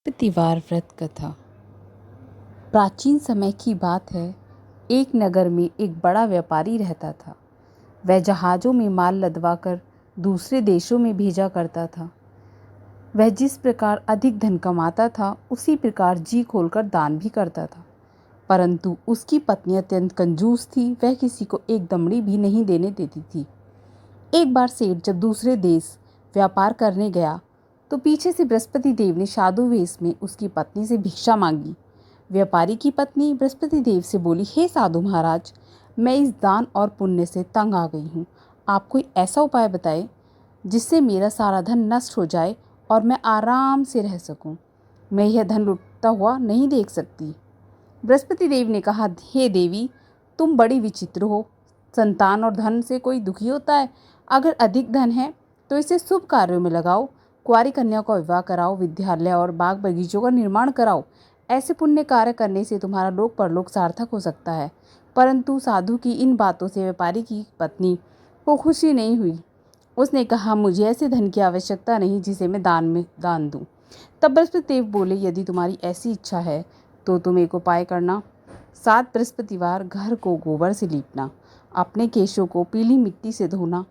बृहस्पतिवार व्रत कथा। प्राचीन समय की बात है। एक नगर में एक बड़ा व्यापारी रहता था। वह जहाज़ों में माल लदवाकर दूसरे देशों में भेजा करता था। वह जिस प्रकार अधिक धन कमाता था उसी प्रकार जी खोलकर दान भी करता था। परंतु उसकी पत्नी अत्यंत कंजूस थी। वह किसी को एक दमड़ी भी नहीं देने देती थी। एक बार सेठ जब दूसरे देश व्यापार करने गया तो पीछे से बृहस्पति देव ने साधु वेश में उसकी पत्नी से भिक्षा मांगी। व्यापारी की पत्नी बृहस्पति देव से बोली, हे साधु महाराज, मैं इस दान और पुण्य से तंग आ गई हूँ। आप कोई ऐसा उपाय बताएं जिससे मेरा सारा धन नष्ट हो जाए और मैं आराम से रह सकूं। मैं यह धन लुटता हुआ नहीं देख सकती। बृहस्पति देव ने कहा, हे देवी, तुम बड़ी विचित्र हो। संतान और धन से कोई दुखी होता है? अगर अधिक धन है तो इसे शुभ कार्यों में लगाओ। कुंवारी कन्या का विवाह कराओ, विद्यालय और बाग बगीचों का निर्माण कराओ। ऐसे पुण्य कार्य करने से तुम्हारा लोक परलोक सार्थक हो सकता है। परंतु साधु की इन बातों से व्यापारी की पत्नी को खुशी नहीं हुई। उसने कहा, मुझे ऐसे धन की आवश्यकता नहीं जिसे मैं दान दूं। तब बृहस्पति देव बोले, यदि तुम्हारी ऐसी इच्छा है तो तुम एक उपाय करना। 7 बृहस्पतिवार घर को गोबर से लीपना, अपने केशों को पीली मिट्टी से धोना,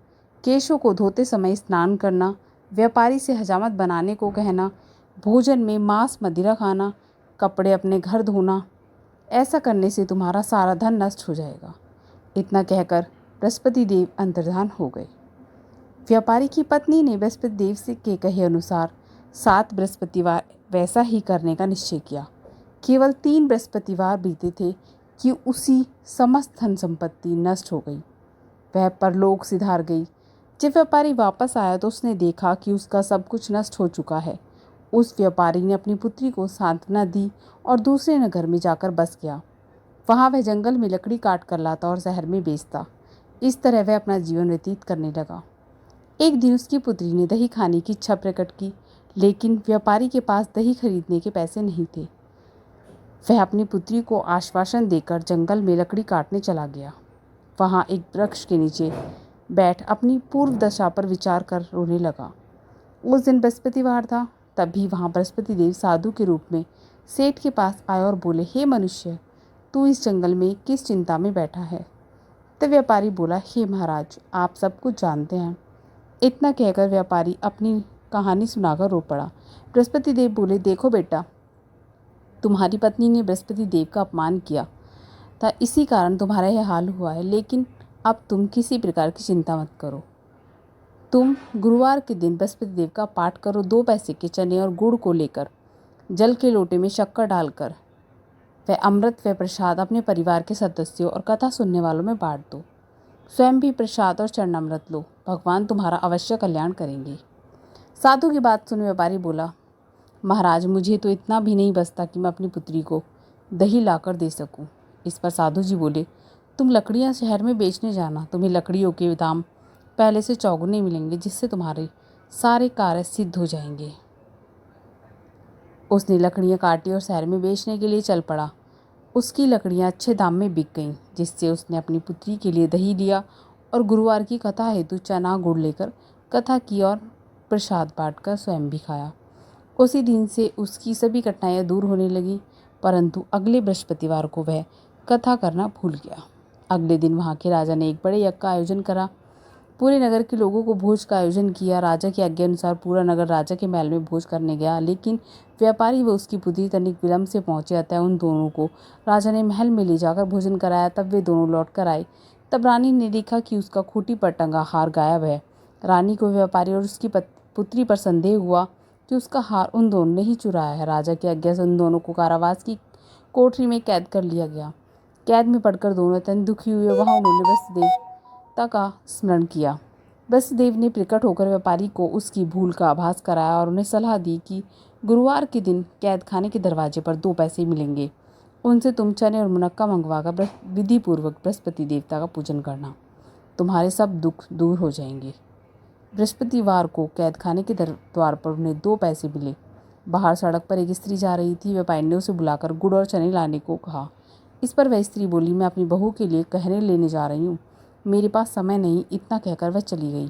केशों को धोते समय स्नान करना, व्यापारी से हजामत बनाने को कहना, भोजन में मांस मदिरा खाना, कपड़े अपने घर धोना। ऐसा करने से तुम्हारा सारा धन नष्ट हो जाएगा। इतना कहकर बृहस्पति देव अंतर्धान हो गए। व्यापारी की पत्नी ने बृहस्पति देव से के कहे अनुसार 7 बृहस्पतिवार वैसा ही करने का निश्चय किया। केवल 3 बृहस्पतिवार बीते थे कि उसी समस्त धन संपत्ति नष्ट हो गई। वह परलोक सिधार गई। जब व्यापारी वापस आया तो उसने देखा कि उसका सब कुछ नष्ट हो चुका है। उस व्यापारी ने अपनी पुत्री को सांत्वना दी और दूसरे नगर में जाकर बस गया। वहाँ वह जंगल में लकड़ी काट कर लाता और शहर में बेचता। इस तरह वह अपना जीवन व्यतीत करने लगा। एक दिन उसकी पुत्री ने दही खाने की इच्छा प्रकट की, लेकिन व्यापारी के पास दही खरीदने के पैसे नहीं थे। वह अपनी पुत्री को आश्वासन देकर जंगल में लकड़ी काटने चला गया। वहाँ एक वृक्ष के नीचे बैठ अपनी पूर्व दशा पर विचार कर रोने लगा। उस दिन बृहस्पतिवार था। तभी वहाँ बृहस्पति देव साधु के रूप में सेठ के पास आए और बोले, हे मनुष्य, तू इस जंगल में किस चिंता में बैठा है? तब व्यापारी बोला, हे महाराज, आप सब कुछ जानते हैं। इतना कहकर व्यापारी अपनी कहानी सुनाकर रो पड़ा। बृहस्पति देव बोले, देखो बेटा, तुम्हारी पत्नी ने बृहस्पति देव का अपमान किया था, इसी कारण तुम्हारा यह हाल हुआ है। लेकिन अब तुम किसी प्रकार की चिंता मत करो। तुम गुरुवार के दिन बृहस्पति देव का पाठ करो। 2 पैसे के चने और गुड़ को लेकर जल के लोटे में शक्कर डालकर वह अमृत व प्रसाद अपने परिवार के सदस्यों और कथा सुनने वालों में बांट दो। स्वयं भी प्रसाद और चरणामृत लो। भगवान तुम्हारा अवश्य कल्याण करेंगे। साधु की बात सुन व्यापारी बोला, महाराज, मुझे तो इतना भी नहीं बचता कि मैं अपनी पुत्री को दही लाकर दे सकूं। इस पर साधु जी बोले, तुम लकड़ियां शहर में बेचने जाना। तुम्हें लकड़ियों के दाम पहले से चौगुने मिलेंगे, जिससे तुम्हारे सारे कार्य सिद्ध हो जाएंगे। उसने लकड़ियां काटी और शहर में बेचने के लिए चल पड़ा। उसकी लकड़ियां अच्छे दाम में बिक गईं, जिससे उसने अपनी पुत्री के लिए दही लिया और गुरुवार की कथा हेतु चना गुड़ लेकर कथा की और प्रसाद बांटकर स्वयं भी खाया। उसी दिन से उसकी सभी कठिनाइयाँ दूर होने लगी। परंतु अगले बृहस्पतिवार को वह कथा करना भूल गया। अगले दिन वहाँ के राजा ने एक बड़े यज्ञ का आयोजन करा। पूरे नगर के लोगों को भोज का आयोजन किया। राजा की आज्ञा अनुसार पूरा नगर राजा के महल में भोज करने गया, लेकिन व्यापारी व उसकी पुत्री तनिक विलम्ब से पहुंचे। अतः उन दोनों को राजा ने महल में ले जाकर भोजन कराया। तब वे दोनों लौट कर आए। तब रानी ने देखा कि उसका खूंटी पर टंगा हार गायब है। रानी को व्यापारी और उसकी पुत्री पर संदेह हुआ कि उसका हार उन दोनों ने ही चुराया है। राजा की आज्ञा से उन दोनों को कारावास की कोठरी में कैद कर लिया गया। कैद में पड़कर दोनों अत्यंत दुखी हुए। वहाँ उन्होंने बृहस्पति देवता का स्मरण किया। बृहस्पति देव ने प्रकट होकर व्यापारी को उसकी भूल का आभास कराया और उन्हें सलाह दी कि गुरुवार के दिन कैद खाने के दरवाजे पर 2 पैसे मिलेंगे। उनसे तुम चने और मुनक्का मंगवाकर विधि पूर्वक बृहस्पति देवता का पूजन करना। तुम्हारे सब दुख दूर हो जाएंगे। बृहस्पतिवार को कैद खाने के द्वार पर उन्हें 2 पैसे मिले। बाहर सड़क पर एक स्त्री जा रही थी। व्यापारी ने उसे बुलाकर गुड़ और चने लाने को कहा। इस पर वह स्त्री बोली, मैं अपनी बहू के लिए कहने लेने जा रही हूँ, मेरे पास समय नहीं। इतना कहकर वह चली गई।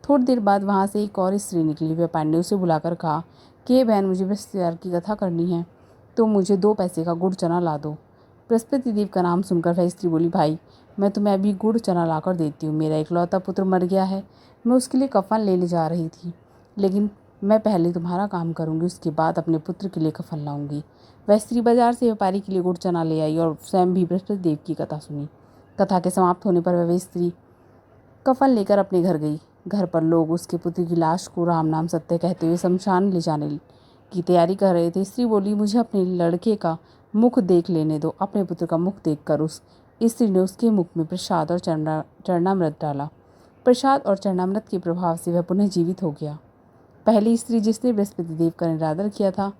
थोड़ी देर बाद वहाँ से एक और स्त्री निकली। व्यापारी ने उसे बुलाकर कहा कि हे बहन, मुझे बृहस्पतिवार की कथा करनी है, तो मुझे 2 पैसे का गुड़ चना ला दो। बृहस्पति देव का नाम सुनकर वह स्त्री बोली, भाई मैं तुम्हें अभी गुड़ चना लाकर देती हूँ। मेरा इकलौता पुत्र मर गया है, मैं उसके लिए कफन लेने जा रही थी, लेकिन मैं पहले तुम्हारा काम करूँगी, उसके बाद अपने पुत्र के लिए कफन लाऊंगी। वह स्त्री बाजार से व्यापारी के लिए गुड़ चना ले आई और स्वयं भी बृहस्पति देव की कथा सुनी। कथा के समाप्त होने पर वह स्त्री कफन लेकर अपने घर गई। घर पर लोग उसके पुत्र की लाश को राम नाम सत्य कहते हुए शमशान ले जाने की तैयारी कर रहे थे। स्त्री बोली, मुझे अपने लड़के का मुख देख लेने दो। अपने पुत्र का मुख देखकर उस स्त्री ने उसके मुख में प्रसाद और चरणामृत डाला। प्रसाद और चरणामृत के प्रभाव से वह पुनः जीवित हो गया। पहली स्त्री जिसने बृहस्पति देव का निरादर किया था,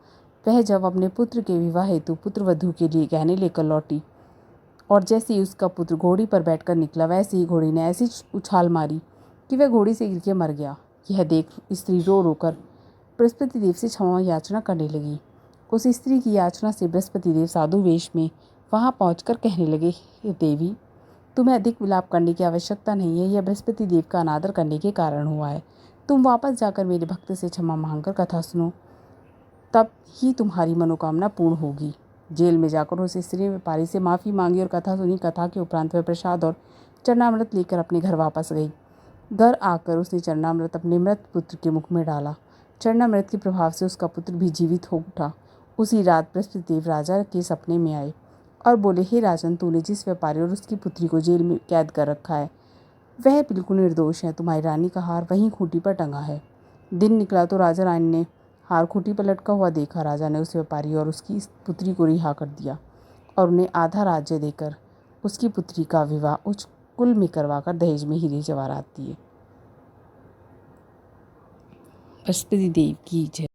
वह जब अपने पुत्र के विवाह हेतु पुत्र वधू के लिए गहने लेकर लौटी और जैसे ही उसका पुत्र घोड़ी पर बैठकर निकला, वैसे ही घोड़ी ने ऐसी उछाल मारी कि वह घोड़ी से गिर के मर गया। यह देख स्त्री रो रोकर बृहस्पति देव से क्षमा याचना करने लगी। उस स्त्री की याचना से बृहस्पति देव साधु वेश में वहां पहुंचकर कहने लगे, हे देवी, तुम्हें अधिक विलाप करने की आवश्यकता नहीं है। यह बृहस्पति देव का अनादर करने के कारण हुआ है। तुम वापस जाकर मेरे भक्त से क्षमा मांगकर कथा सुनो, तब ही तुम्हारी मनोकामना पूर्ण होगी। जेल में जाकर उस स्त्री ने व्यापारी से माफ़ी मांगी और कथा सुनी। कथा के उपरांत वह प्रसाद और चरणामृत लेकर अपने घर वापस गई। घर आकर उसने चरणामृत अपने मृत पुत्र के मुख में डाला। चरणामृत के प्रभाव से उसका पुत्र भी जीवित हो उठा। उसी रात बृहस्पति देव राजा के सपने में आए और बोले, हे राजन, तूने जिस व्यापारी और उसकी पुत्री को जेल में कैद कर रखा है, वह बिल्कुल निर्दोष है। तुम्हारी रानी का हार वहीं खूंटी पर टंगा है। दिन निकला तो राजा रानी ने हार खूंटी पर लटका हुआ देखा। राजा ने उस व्यापारी और उसकी पुत्री को रिहा कर दिया और उन्हें आधा राज्य देकर उसकी पुत्री का विवाह उच्च कुल में करवाकर दहेज में हीरे जवाहरात दिए। बृहस्पति देव की जय।